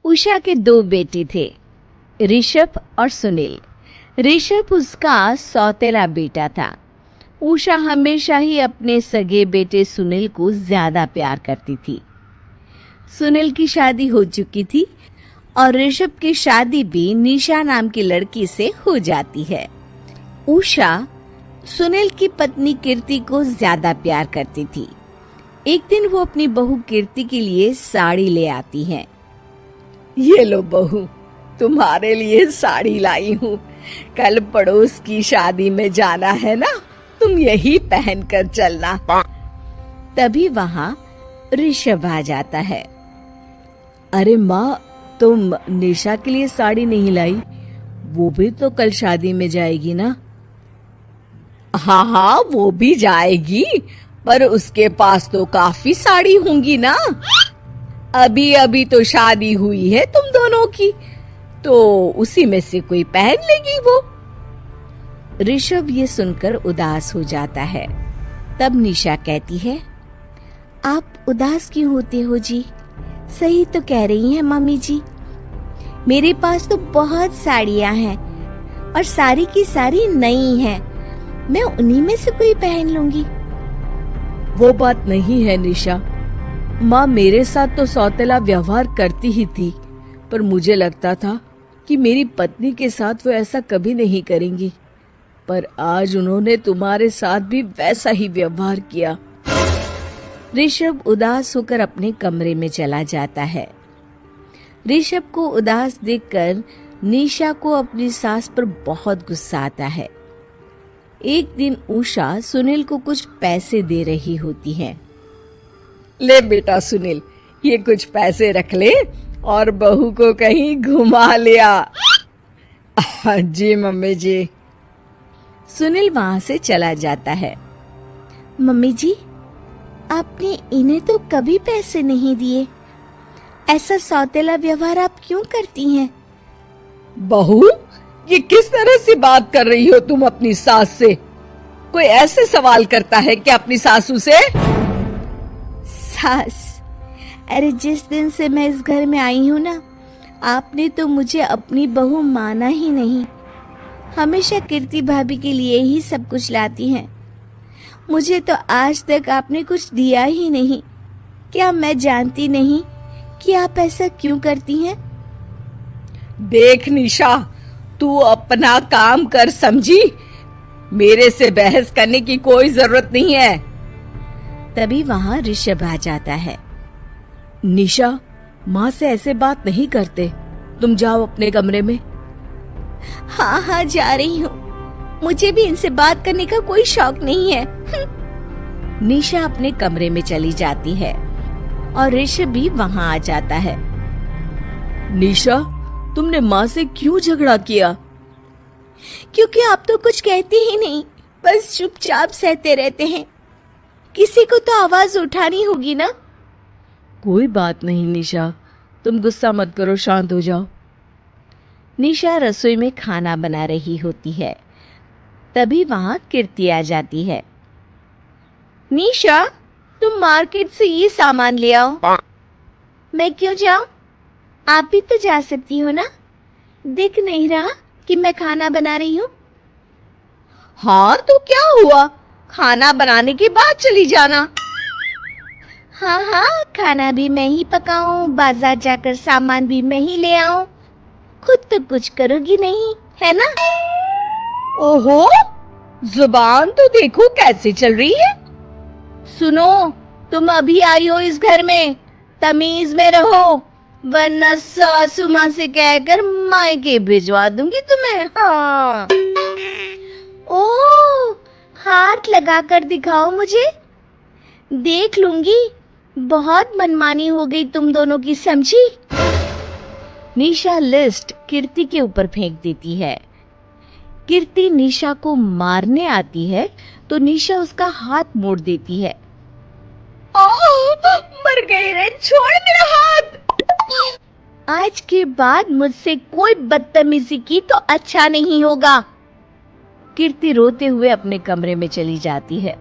उषा के दो बेटे थे, ऋषभ और सुनील। ऋषभ उसका सौतेला बेटा था। उषा हमेशा ही अपने सगे बेटे सुनील को ज्यादा प्यार करती थी। सुनील की शादी हो चुकी थी और ऋषभ की शादी भी निशा नाम की लड़की से हो जाती है। उषा सुनील की पत्नी कीर्ति को ज्यादा प्यार करती थी। एक दिन वो अपनी बहू कीर्ति के लिए साड़ी ले आती है। ये लो बहू, तुम्हारे लिए साड़ी लाई हूँ। कल पड़ोस की शादी में जाना है ना, तुम यही पहन कर चलना। तभी वहाँ ऋषभ आ जाता है। अरे माँ, तुम निशा के लिए साड़ी नहीं लाई? वो भी तो कल शादी में जाएगी ना? हाँ हाँ, वो भी जाएगी, पर उसके पास तो काफी साड़ी होंगी ना। अभी अभी तो शादी हुई है तुम दोनों की, तो उसी में से कोई पहन लेगी वो। ऋषभ ये सुनकर उदास हो जाता है। तब निशा कहती है, आप उदास क्यों होते हो जी? सही तो कह रही हैं मम्मी जी। मेरे पास तो बहुत साड़ियां हैं और सारी की सारी नई हैं। मैं उन्हीं में से कोई पहन लूंगी। वो बात नहीं है निशा। माँ मेरे साथ तो सौतेला व्यवहार करती ही थी, पर मुझे लगता था कि मेरी पत्नी के साथ वो ऐसा कभी नहीं करेंगी, पर आज उन्होंने तुम्हारे साथ भी वैसा ही व्यवहार किया। ऋषभ उदास होकर अपने कमरे में चला जाता है। ऋषभ को उदास देखकर निशा को अपनी सास पर बहुत गुस्सा आता है। एक दिन उषा सुनील को कुछ पैसे दे रही होती है। ले बेटा सुनील, ये कुछ पैसे रख ले और बहू को कहीं घुमा लिया। जी मम्मी जी। सुनील वहां से चला जाता है। मम्मी जी, आपने इन्हें तो कभी पैसे नहीं दिए। ऐसा सौतेला व्यवहार आप क्यों करती हैं? बहू, ये किस तरह से बात कर रही हो तुम अपनी सास से? कोई ऐसे सवाल करता है क्या अपनी सासू से? सास, अरे जिस दिन से मैं इस घर में आई हूँ ना, आपने तो मुझे अपनी बहू माना ही नहीं। हमेशा कीर्ति भाभी के लिए ही सब कुछ लाती हैं। मुझे तो आज तक आपने कुछ दिया ही नहीं। क्या मैं जानती नहीं कि आप ऐसा क्यों करती हैं? देख निशा, तू अपना काम कर, समझी? मेरे से बहस करने की कोई जरूरत नहीं है। तभी वहाँ ऋषभ आ जाता है। निशा, माँ से ऐसे बात नहीं करते। तुम जाओ अपने कमरे में। हाँ हाँ, जा रही हूँ। मुझे भी इनसे बात करने का कोई शौक नहीं है। निशा अपने कमरे में चली जाती है और ऋषभ भी वहाँ आ जाता है। निशा, तुमने माँ से क्यों झगड़ा किया? क्योंकि आप तो कुछ कहते ही नहीं, बस चुपचाप सहते रहते हैं। किसी को तो आवाज उठानी होगी ना। कोई बात नहीं निशा, तुम गुस्सा मत करो, शांत हो जाओ। निशा रसोई में खाना बना रही होती है। तभी वहाँ कीर्ति आ जाती है। निशा, तुम मार्केट से ये सामान ले आओ। मैं क्यों जाऊं? आप भी तो जा सकती हो ना। दिख नहीं रहा कि मैं खाना बना रही हूँ? हाँ तो क्या हुआ, खाना बनाने के बाद चली जाना। हाँ हाँ, खाना भी मैं ही पकाऊं, बाजार जाकर सामान भी मैं ही ले आऊं। खुद तो कुछ करोगी नहीं, है ना? ओहो, जुबान तो देखो कैसे चल रही है। सुनो, तुम अभी आई हो इस घर में, तमीज में रहो, वरना सासू माँ से कहकर मायके भिजवा दूंगी तुम्हें। हाँ। ओह, हाथ लगाकर दिखाओ मुझे, देख लूंगी। बहुत मनमानी हो गई तुम दोनों की, समझी? निशा लिस्ट कीर्ति के ऊपर फेंक देती है। कीर्ति निशा को मारने आती है तो निशा उसका हाथ मोड़ देती है। मर गई रे, छोड़ मेरा हाथ। आज के बाद मुझसे कोई बदतमीजी की तो अच्छा नहीं होगा। कीर्ति रोते हुए अपने कमरे में चली जाती है।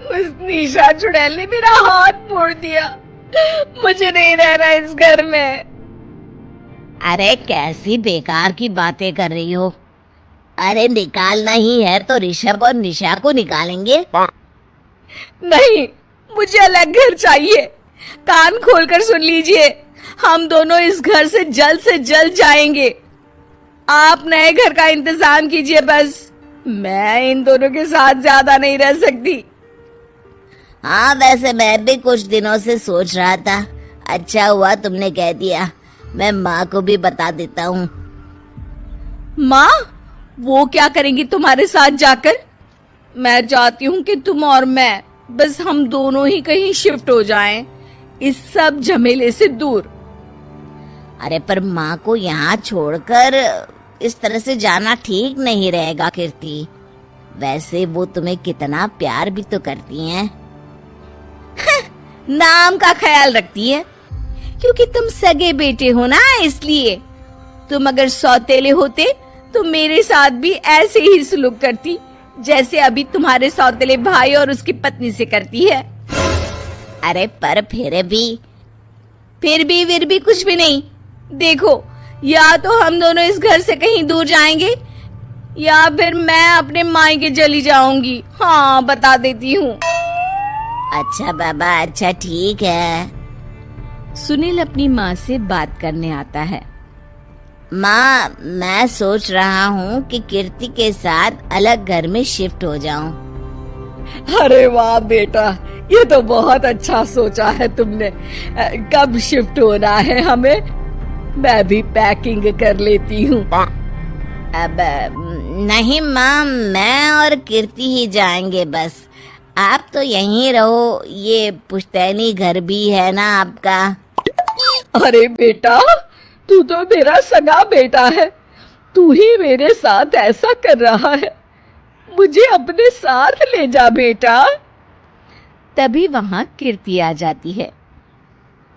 उस निशा चुड़ैल ने मेरा हाथ मोड़ दिया। मुझे नहीं रहना इस घर में। अरे कैसी बेकार की बातें कर रही हो। अरे निकालना ही है तो ऋषभ और निशा को निकालेंगे। नहीं, मुझे अलग घर चाहिए। कान खोलकर सुन लीजिए, हम दोनों इस घर से जल्द जाएंगे। आप नए घर का इंतजाम कीजिए बस। मैं इन दोनों के साथ ज्यादा नहीं रह सकती। हाँ वैसे मैं भी कुछ दिनों से सोच रहा था। अच्छा हुआ तुमने कह दिया। मैं माँ को भी बता देता हूँ। माँ, वो क्या करेंगी तुम्हारे साथ जाकर? मैं चाहती हूँ कि तुम और मैं, बस हम दोनों ही कहीं शिफ्ट हो जाएं, इस सब झमेले से दूर। अरे पर माँ को यहाँ छोड़कर इस तरह से जाना ठीक नहीं रहेगा कीर्ति। वैसे वो तुम्हें कितना प्यार भी तो करती हैं। नाम का ख्याल रखती है, क्योंकि तुम सगे बेटे हो ना, इसलिए। तुम अगर सौतेले होते तो मेरे साथ भी ऐसे ही सलूक करती जैसे अभी तुम्हारे सौतेले भाई और उसकी पत्नी से करती है। अरे पर फिर भी कुछ भी नहीं। देखो, या तो हम दोनों इस घर से कहीं दूर जाएंगे या फिर मैं अपने मायके चली जाऊंगी। हाँ, बता देती हूँ। अच्छा बाबा, अच्छा ठीक है। सुनील अपनी माँ से बात करने आता है। माँ, मैं सोच रहा हूँ कि कीर्ति के साथ अलग घर में शिफ्ट हो जाऊं। अरे वाह बेटा, ये तो बहुत अच्छा सोचा है तुमने। कब शिफ्ट होना है हमें? मैं भी पैकिंग कर लेती हूँ। अब नहीं माँ, मैं और कीर्ति ही जाएंगे बस। आप तो यहीं रहो, ये पुश्तैनी घर भी है ना आपका। अरे बेटा, तू तो मेरा सगा बेटा है। तू ही मेरे साथ ऐसा कर रहा है। मुझे अपने साथ ले जा बेटा। तभी वहां कीर्ति आ जाती है।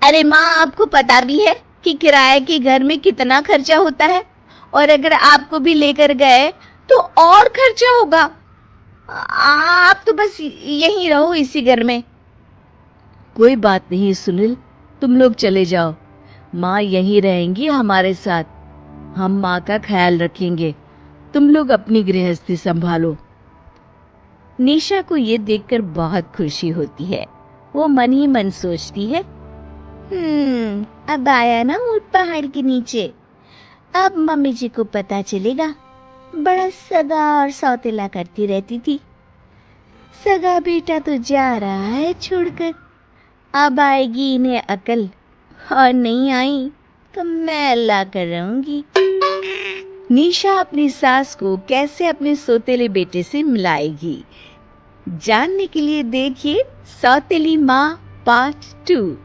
अरे माँ, आपको पता भी है कि किराए के घर में कितना खर्चा होता है, और अगर आपको भी लेकर गए तो और खर्चा होगा। आप तो बस यहीं रहो इसी घर में। कोई बात नहीं सुनील, तुम लोग चले जाओ। माँ यहीं रहेंगी हमारे साथ। हम माँ का ख्याल रखेंगे। तुम लोग अपनी गृहस्थी संभालो। निशा को ये देखकर बहुत खुशी होती है। वो मन ही मन सोचती है, अब आया ना ऊंट पहाड़ के नीचे। अब मम्मी जी को पता चलेगा। बड़ा सगा और सौतेला करती रहती थी। सगा बेटा तो जा रहा है छोड़कर। अब आएगी इन्हें अकल, और नहीं आई तो मैं अल्लाह कर रहूंगी। निशा अपनी सास को कैसे अपने सौतेले बेटे से मिलाएगी, जानने के लिए देखिए सौतेली माँ पार्ट 2।